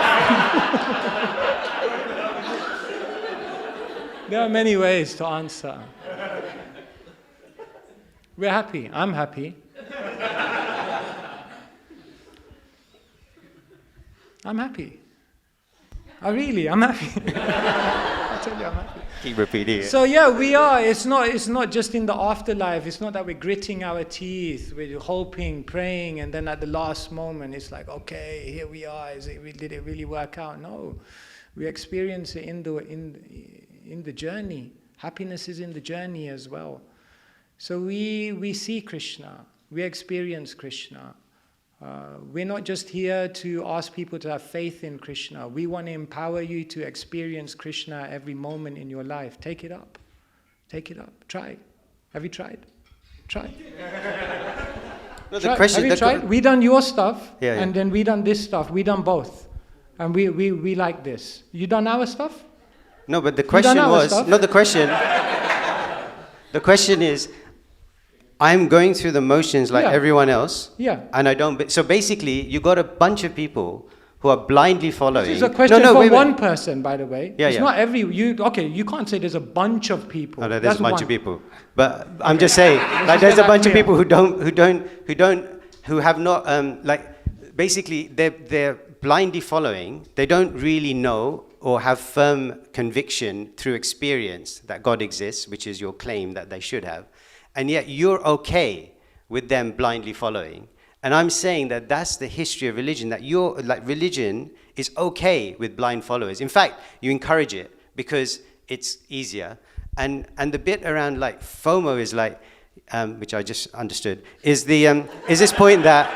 There are many ways to answer. We're happy. I'm happy. I'm happy. I'm happy. I tell you, I'm happy. Keep repeating it. So yeah, we are. It's not just in the afterlife. It's not that we're gritting our teeth, we're hoping, praying, and then at the last moment, it's like, okay, here we are. Did it really work out? No, we experience it in the journey. Happiness is in the journey as well. So we see Krishna. We experience Krishna. We're not just here to ask people to have faith in Krishna. We want to empower you to experience Krishna every moment in your life. Take it up. Take it up. Try. Have you tried? Try. No, Have you tried? We done your stuff, yeah. And then we done this stuff. We done both. And we like this. You done our stuff? No, but the question was... No, the question is... I'm going through the motions like everyone else, and I don't... So basically, you got a bunch of people who are blindly following... This is a question for one person, by the way. Yeah, it's not every... you can't say there's a bunch of people. Oh, no, there's a bunch of people. But I'm just saying, like, there's a bunch of people who have not... basically they're blindly following. They don't really know or have firm conviction through experience that God exists, which is your claim that they should have. And yet you're okay with them blindly following. And I'm saying that that's the history of religion, that religion is okay with blind followers. In fact, you encourage it because it's easier. And the bit around like FOMO is like, which I just understood, is this point that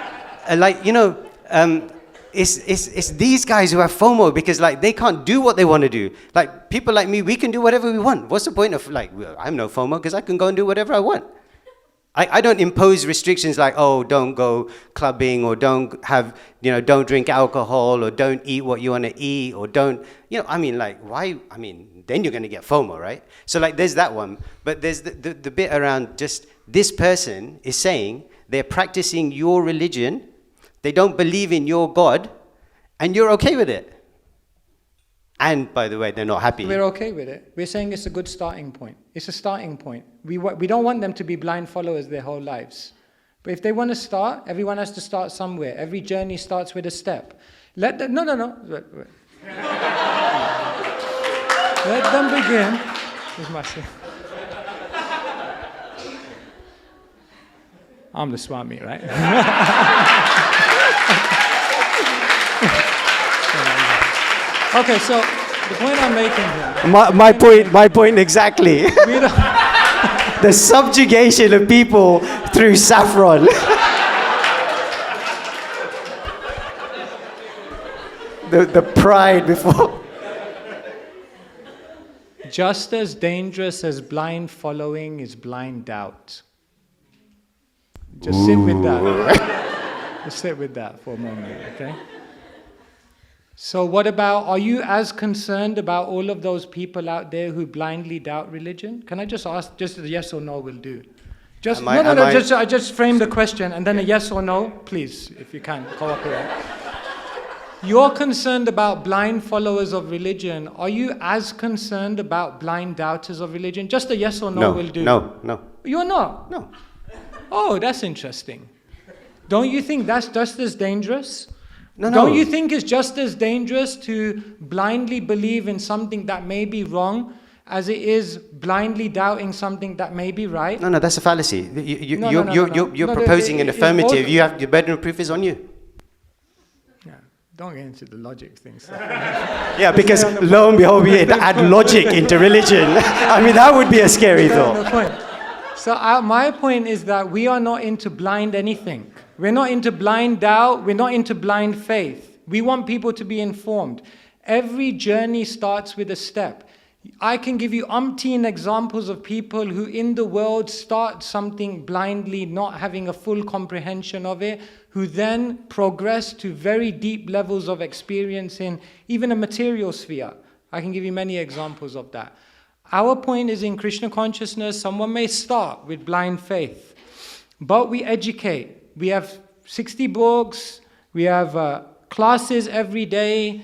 it's these guys who have FOMO because like they can't do what they want to do. Like people like me, we can do whatever we want. What's the point of like, well, I have no FOMO because I can go and do whatever I want. I don't impose restrictions like, oh, don't go clubbing, or don't drink alcohol, or don't eat what you want to eat, or don't, why? Then you're going to get FOMO, right? So like there's that one. But there's the bit around just this person is saying they're practicing your religion, they don't believe in your God, and you're okay with it. And by the way, they're not happy. We're okay with it. We're saying it's a good starting point. It's a starting point. We don't want them to be blind followers their whole lives. But if they want to start, everyone has to start somewhere. Every journey starts with a step. No. Wait. Let them begin. Here's my son. I'm the Swami, right? Okay, so the point I'm making here. My point exactly. The subjugation of people through saffron. the pride before. Just as dangerous as blind following is blind doubt. Just sit with that. Just sit with that for a moment, okay? So what about, are you as concerned about all of those people out there who blindly doubt religion? Can I just ask, just a yes or no will do. I just framed the question, and then a yes or no, please, if you can, cooperate. You're concerned about blind followers of religion. Are you as concerned about blind doubters of religion? Just a yes or no will do. No. You're not? No. Oh, that's interesting. Don't you think that's just as dangerous? No. Don't you think it's just as dangerous to blindly believe in something that may be wrong as it is blindly doubting something that may be right? No, that's a fallacy. You're proposing an affirmative. Your burden of proof is on you. Yeah, don't get into the logic things. Yeah, because lo and behold, we add logic into religion. That would be a scary thought. No point. So my point is that we are not into blind anything. We're not into blind doubt. We're not into blind faith. We want people to be informed. Every journey starts with a step. I can give you umpteen examples of people who in the world start something blindly, not having a full comprehension of it, who then progress to very deep levels of experience in even a material sphere. I can give you many examples of that. Our point is in Krishna consciousness, someone may start with blind faith, but we educate. We have 60 books, we have classes every day,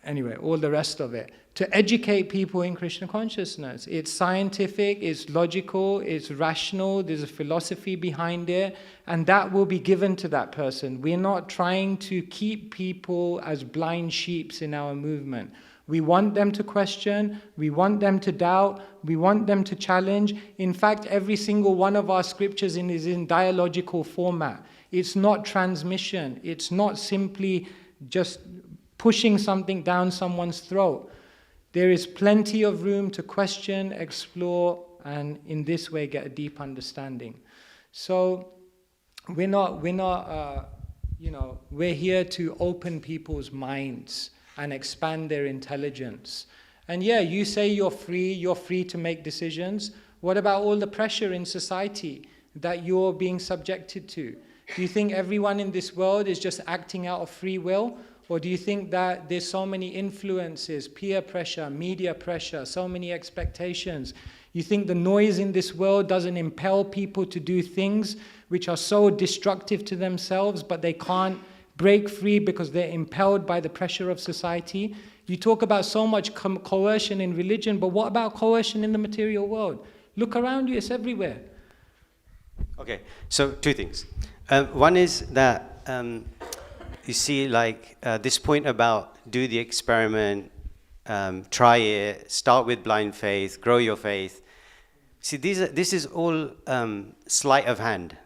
anyway, all the rest of it, to educate people in Krishna consciousness. It's scientific, it's logical, it's rational, there's a philosophy behind it, and that will be given to that person. We're not trying to keep people as blind sheeps in our movement. We want them to question, we want them to doubt, we want them to challenge. In fact, every single one of our scriptures is in dialogical format. It's not transmission, it's not simply just pushing something down someone's throat. There is plenty of room to question, explore, and in this way get a deep understanding. So we're here to open people's minds and expand their intelligence. And yeah, you say you're free to make decisions. What about all the pressure in society that you're being subjected to? Do you think everyone in this world is just acting out of free will? Or do you think that there's so many influences, peer pressure, media pressure, so many expectations? You think the noise in this world doesn't impel people to do things which are so destructive to themselves, but they can't break free because they're impelled by the pressure of society? You talk about so much coercion in religion, but what about coercion in the material world? Look around you, it's everywhere. Okay, so two things. One is that you see, like this point about do the experiment, try it, start with blind faith, grow your faith. See, this is all sleight of hand,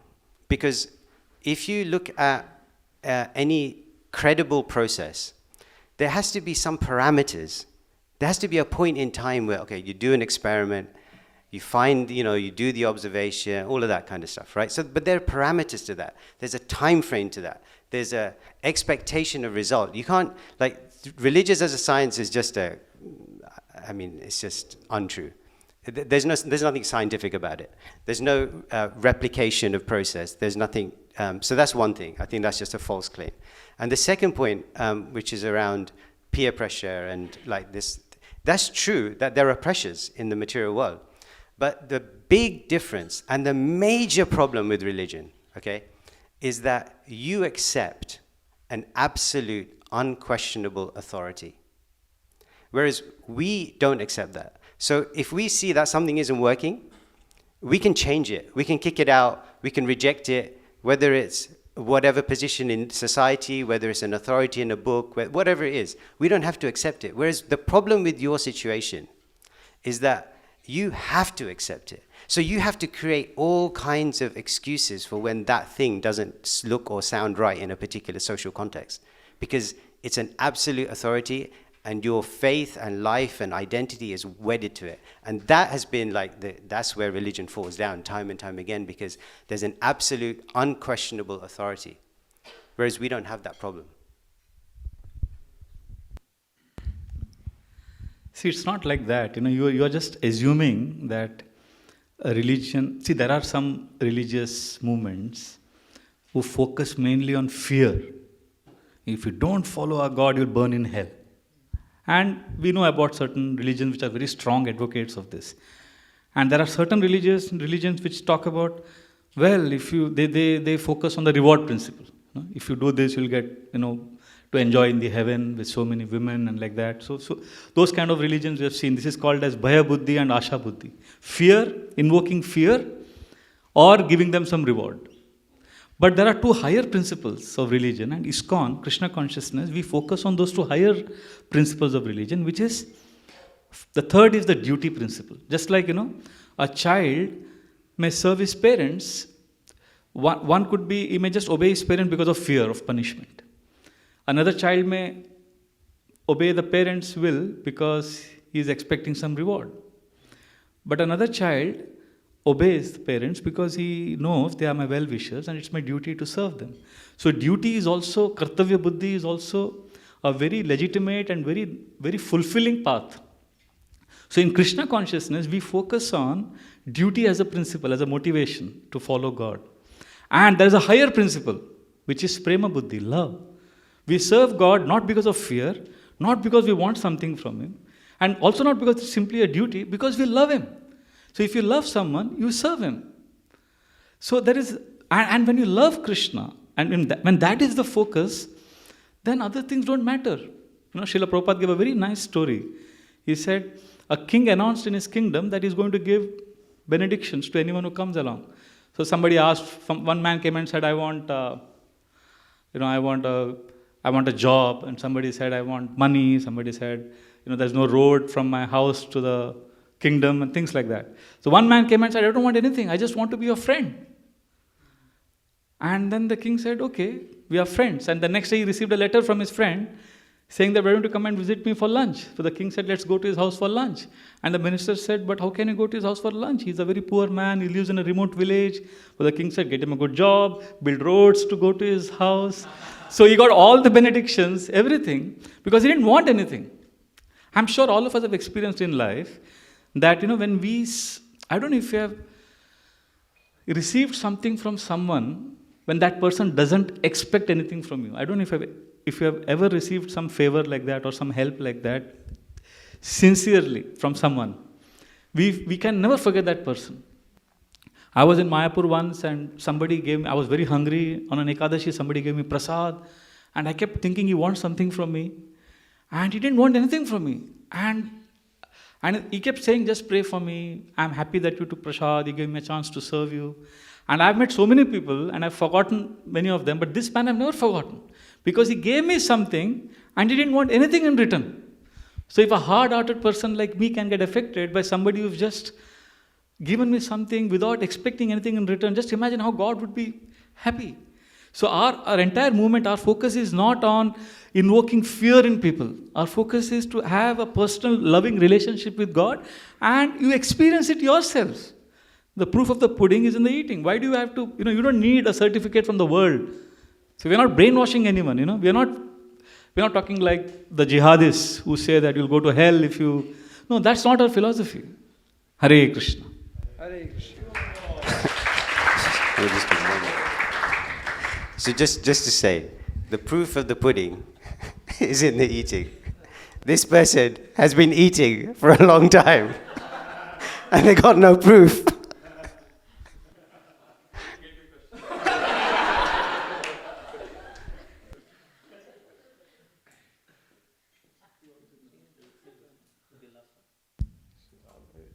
because if you look at any credible process, there has to be some parameters. There has to be a point in time where, okay, you do an experiment, you find, you do the observation, all of that kind of stuff, right? So, but there are parameters to that. There's a time frame to that. There's a expectation of result. You can't, like, religious as a science is just it's just untrue. There's nothing scientific about it. There's no replication of process. There's nothing, so that's one thing. I think that's just a false claim. And the second point, which is around peer pressure and like this, that's true that there are pressures in the material world. But the big difference and the major problem with religion, okay, is that you accept an absolute, unquestionable authority. Whereas we don't accept that. So if we see that something isn't working, we can change it. We can kick it out. We can reject it, whether it's whatever position in society, whether it's an authority in a book, whatever it is. We don't have to accept it. Whereas the problem with your situation is that you have to accept it. So you have to create all kinds of excuses for when that thing doesn't look or sound right in a particular social context, because it's an absolute authority and your faith and life and identity is wedded to it. And that has been like, that's where religion falls down time and time again, because there's an absolute, unquestionable authority. Whereas we don't have that problem. See, it's not like that. You are just assuming that a religion... See, there are some religious movements who focus mainly on fear. If you don't follow our God, you'll burn in hell. And we know about certain religions which are very strong advocates of this. And there are certain religions which talk about, well, if you they focus on the reward principle. If you do this, you'll get, to enjoy in the heaven with so many women and like that. So those kind of religions we have seen. This is called as Bhaya Buddhi and Asha Buddhi. Fear, invoking fear, or giving them some reward. But there are two higher principles of religion, and ISKCON, Krishna consciousness, we focus on those two higher principles of religion, which is, the third is the duty principle. Just like, a child may serve his parents. One could be, he may just obey his parents because of fear of punishment. Another child may obey the parents' will because he is expecting some reward. But another child obeys the parents because he knows they are my well-wishers and it's my duty to serve them. So duty is also, Kartavya Buddhi is also a very legitimate and very, very fulfilling path. So in Krishna consciousness, we focus on duty as a principle, as a motivation to follow God. And there is a higher principle, which is Prema Buddhi, love. We serve God not because of fear, not because we want something from Him, and also not because it's simply a duty, because we love Him. So if you love someone, you serve him. So there is, and when you love Krishna, and when that is the focus, then other things don't matter. Srila Prabhupada gave a very nice story. He said, a king announced in his kingdom that he's going to give benedictions to anyone who comes along. So somebody asked, one man came and said, I want a job. And somebody said, I want money. Somebody said, there's no road from my house to the kingdom, and things like that. So one man came and said, I don't want anything, I just want to be your friend. And then the king said, okay, we are friends. And the next day he received a letter from his friend saying that we're going to come and visit me for lunch. So the king said, let's go to his house for lunch. And the minister said, but how can you go to his house for lunch? He's a very poor man, he lives in a remote village. But the king said, get him a good job, build roads to go to his house. So he got all the benedictions, everything, because he didn't want anything. I'm sure all of us have experienced in life that, when I don't know if you have received something from someone when that person doesn't expect anything from you. I don't know if you have ever received some favor like that or some help like that, sincerely from someone. We can never forget that person. I was in Mayapur once and somebody gave me, I was very hungry on an Ekadashi, somebody gave me prasad and I kept thinking he wants something from me and he didn't want anything from me. And he kept saying, just pray for me. I'm happy that you took prasad. He gave me a chance to serve you. And I've met so many people and I've forgotten many of them, but this man I've never forgotten. Because he gave me something and he didn't want anything in return. So if a hard-hearted person like me can get affected by somebody who's just given me something without expecting anything in return, just imagine how God would be happy. So our entire movement, our focus is not on invoking fear in people. Our focus is to have a personal, loving relationship with God, and you experience it yourselves. The proof of the pudding is in the eating. Why do you have to, you don't need a certificate from the world. So we're not brainwashing anyone, We're not talking like the jihadists who say that you'll go to hell if you... No, that's not our philosophy. Hare Krishna. Hare Krishna. So just to say, the proof of the pudding is in the eating. This person has been eating for a long time and they got no proof.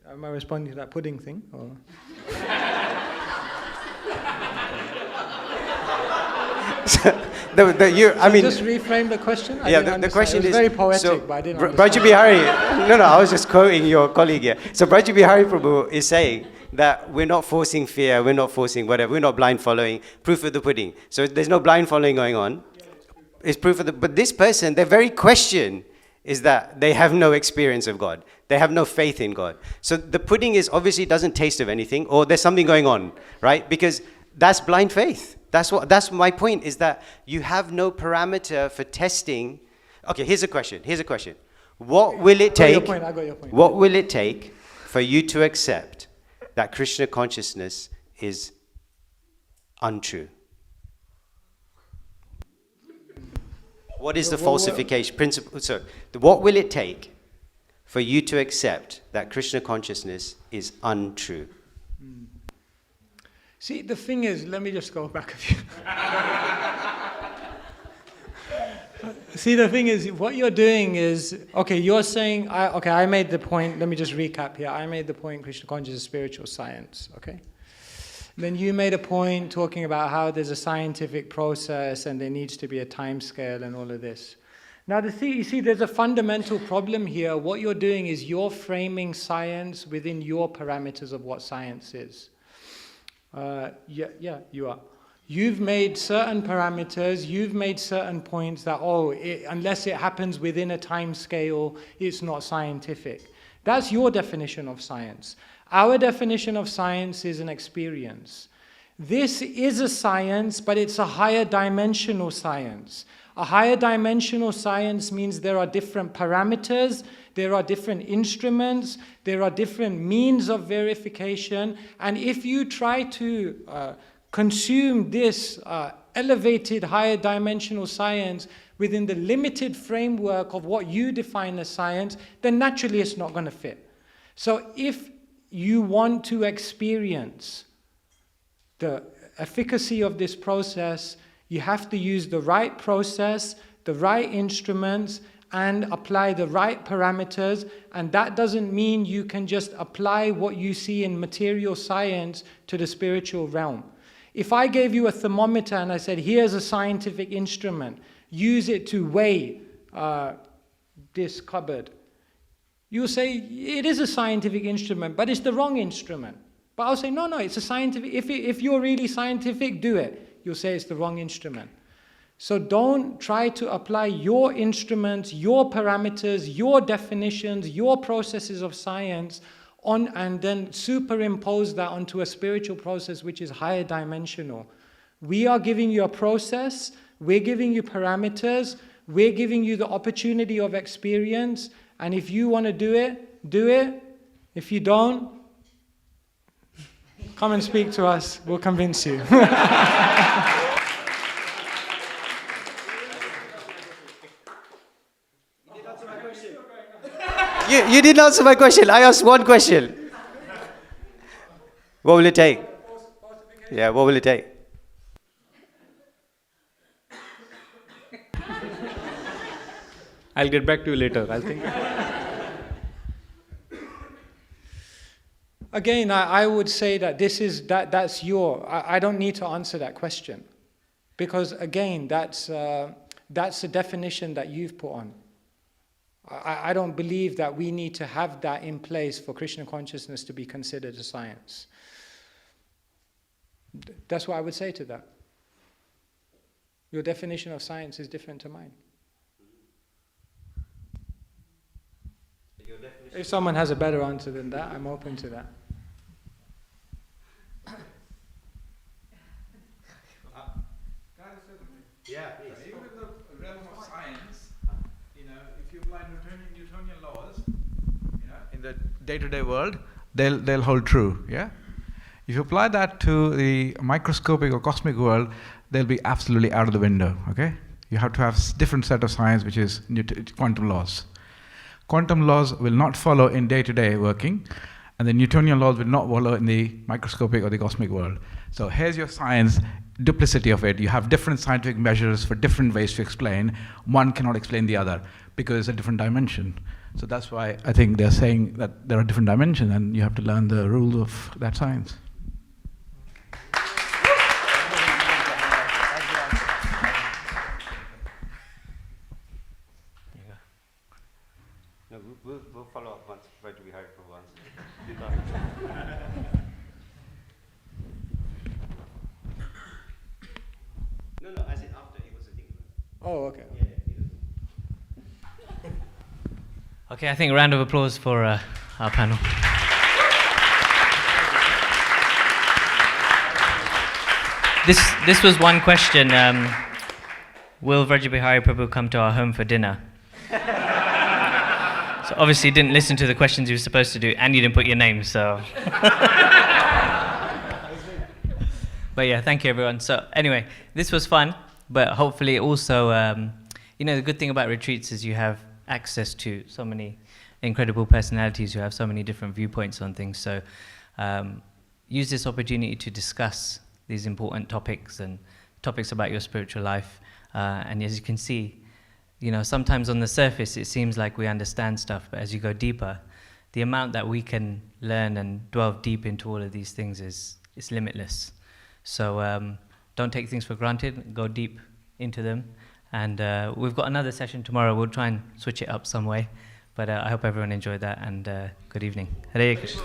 Am I responding to that pudding thing? Or? Just reframe the question. The question is very poetic, so, but I didn't. Vraj Bihari. No, I was just quoting your colleague here. So Vraj Bihari Prabhu is saying that we're not forcing fear, we're not forcing whatever, we're not blind following. Proof of the pudding. So there's no blind following going on. It's proof of the. But this person, their very question is that they have no experience of God. They have no faith in God. So the pudding is obviously doesn't taste of anything, or there's something going on, right? Because that's blind faith. That's my point, is that you have no parameter for testing. Okay, here's a question. What will it take? I got your point. What will it take for you to accept that Krishna consciousness is untrue? What is the falsification principle? So, what will it take for you to accept that Krishna consciousness is untrue? See, the thing is, let me just go back a few. See, the thing is, what you're doing is, okay, you're saying, I made the point, let me just recap here. I made the point Krishna consciousness is spiritual science, okay? Then you made a point talking about how there's a scientific process and there needs to be a time scale and all of this. Now, you see, there's a fundamental problem here. What you're doing is you're framing science within your parameters of what science is. Yeah, you are. You've made certain parameters, you've made certain points that, unless it happens within a time scale, it's not scientific. That's your definition of science. Our definition of science is an experience. This is a science, but it's a higher dimensional science. A higher dimensional science means there are different parameters, there are different instruments, there are different means of verification, and if you try to consume this elevated higher dimensional science within the limited framework of what you define as science, then naturally it's not going to fit. So if you want to experience the efficacy of this process, you have to use the right process, the right instruments, and apply the right parameters. And that doesn't mean you can just apply what you see in material science to the spiritual realm. If I gave you a thermometer and I said, here's a scientific instrument, use it to weigh this cupboard, you'll say, it is a scientific instrument, but it's the wrong instrument. But I'll say, no, it's a scientific, if you're really scientific, do it. You'll say it's the wrong instrument. So don't try to apply your instruments, your parameters, your definitions, your processes of science on, and then superimpose that onto a spiritual process which is higher dimensional. We are giving you a process, we're giving you parameters, we're giving you the opportunity of experience, and if you want to do it, do it. If you don't, come and speak to us, we'll convince you. You didn't answer my question. I asked one question. What will it take? Yeah, what will it take? I'll get back to you later, I think. Again, I would say that that's I don't need to answer that question, because again, that's the definition that you've put on. I don't believe that we need to have that in place for Krishna consciousness to be considered a science. That's what I would say to that. Your definition of science is different to mine. If someone has a better answer than that, I'm open to that. Yeah, please. Even in the realm of science, if you apply Newtonian laws, in the day-to-day world, they'll hold true. Yeah. If you apply that to the microscopic or cosmic world, they'll be absolutely out of the window. Okay. You have to have different set of science, which is quantum laws. Quantum laws will not follow in day-to-day working, and the Newtonian laws will not follow in the microscopic or the cosmic world. So here's your science, duplicity of it. You have different scientific measures for different ways to explain. One cannot explain the other because it's a different dimension. So that's why I think they're saying that there are different dimensions, and you have to learn the rules of that science. No, we'll follow up once Vraj Bihari for once. No, I said after he was thinking about it. Oh, okay. Yeah. Okay, I think a round of applause for our panel. This was one question. Will Vraj Bihari Prabhu come to our home for dinner? So obviously you didn't listen to the questions you were supposed to do, and you didn't put your name, so. But yeah, thank you everyone. So anyway, this was fun, but hopefully also, the good thing about retreats is you have access to so many incredible personalities who have so many different viewpoints on things. So use this opportunity to discuss these important topics and topics about your spiritual life. And as you can see, sometimes on the surface it seems like we understand stuff, but as you go deeper, the amount that we can learn and delve deep into all of these things is limitless. So don't take things for granted, go deep into them. And we've got another session tomorrow. We'll try and switch it up some way. But I hope everyone enjoyed that, and good evening. Hare Krishna.